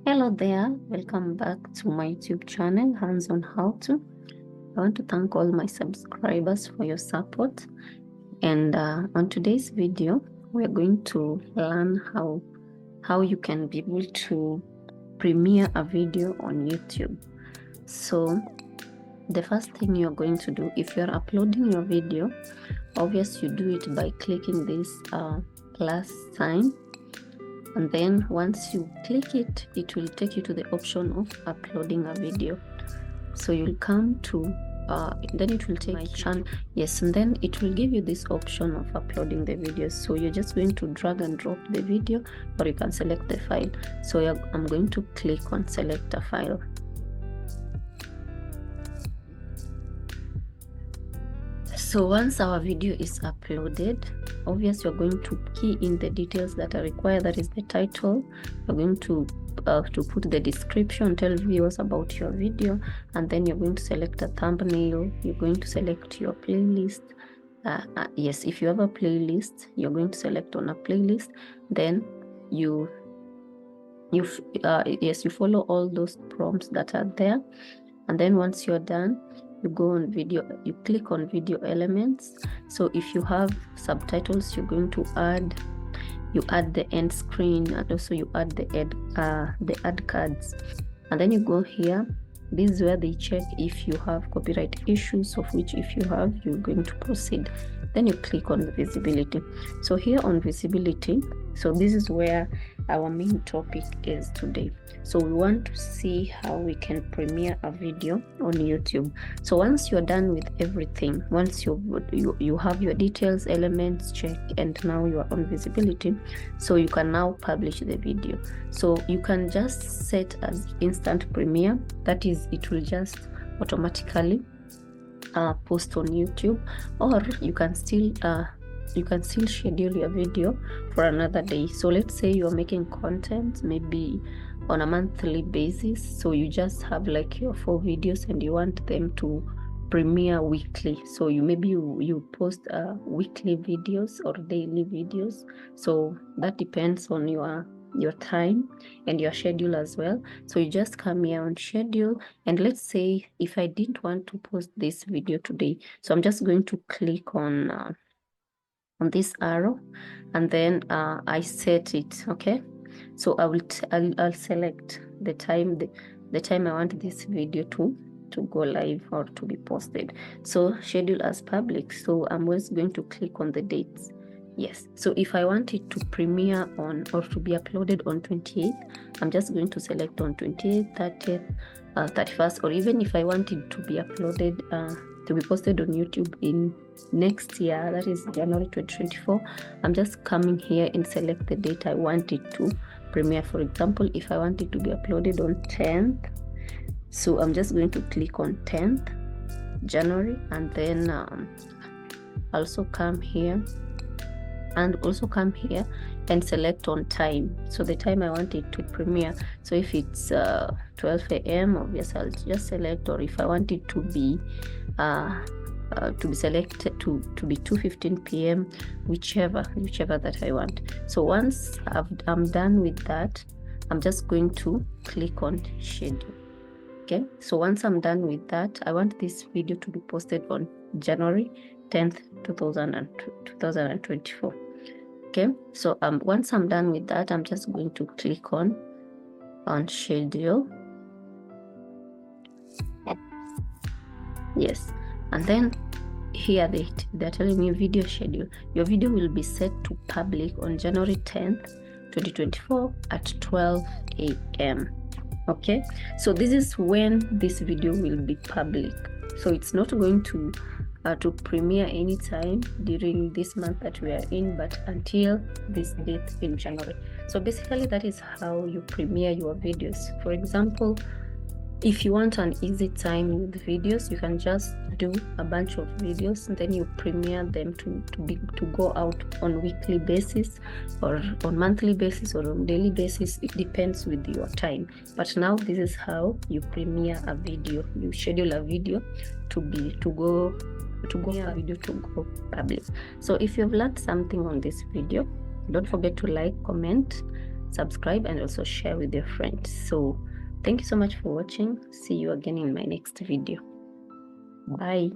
Hello there, welcome back to my YouTube channel, Hands on How To. I want to thank all my subscribers for your support. And on today's video, we're going to learn how you can be able to premiere a video on YouTube. So the first thing you're going to do, if you're uploading your video, obviously you do it by clicking this plus sign. And then once you click it, it will take you to the option of uploading a video. So you'll come to, then it will take my channel. Yes, and then it will give you this option of uploading the video. So you're just going to drag and drop the video, or you can select the file. So I'm going to click on select a file. So once our video is uploaded, obviously you're going to key in the details that are required. That is the title. You're going to put the description, tell viewers about your video, and then you're going to select a thumbnail. You're going to select your playlist. Yes, if you have a playlist, you're going to select on a playlist. Then you follow all those prompts that are there, and then once you're done, you go on video, you click on video elements. So if you have subtitles, you're going to add the end screen, and also you add the ad cards. And then you go here. This is where they check if you have copyright issues, of which if you have, you're going to proceed. Then you click on visibility. So here on visibility, so this is where our main topic is today. So we want to see how we can premiere a video on YouTube. So once you're done with everything, once you have your details, elements checked, and now you are on visibility, so you can now publish the video. So you can just set as instant premiere, that is, it will just automatically post on YouTube, or you can still schedule your video for another day. So let's say you're making content maybe on a monthly basis, so you just have like your 4 videos and you want them to premiere weekly. So you post weekly videos or daily videos. So that depends on your time and your schedule as well. So you just come here on schedule, and let's say if I didn't want to post this video today, so I'm just going to click on this arrow, and then I set it. Okay, so I'll select the time I want this video to go live or to be posted. So schedule as public, so I'm just going to click on the dates. Yes, so if I want it to premiere on or to be uploaded on 28th, I'm just going to select on 28th, 30th, 31st, or even if I want it to be uploaded to be posted on YouTube in next year, that is January 2024, I'm just coming here and select the date I want it to premiere. For example, if I want it to be uploaded on 10th, so I'm just going to click on 10th January, and then also come here and select on time. So the time I want it to premiere, so if it's 12 a.m. obviously I'll just select, or if I want it to be selected to be 2:15 p.m., whichever that I want. So once I'm done with that, I'm just going to click on schedule. Okay, so once I'm done with that, I want this video to be posted on January 10th 2024. Okay, so once I'm done with that, I'm just going to click on schedule. Yes, and then here they're telling me video schedule. Your video will be set to public on January 10th 2024 at 12 a.m. Okay, so this is when this video will be public. So it's not going to premiere anytime during this month that we are in, but until this date in January. So basically that is how you premiere your videos. For example, if you want an easy time with videos, you can just do a bunch of videos and then you premiere them to go out on weekly basis or on monthly basis or on daily basis. It depends with your time. But now this is how you premiere a video. You schedule a video to go video to go public. So if you've learned something on this video, don't forget to like, comment, subscribe, and also share with your friends. So thank you so much for watching. See you again in my next video. Bye.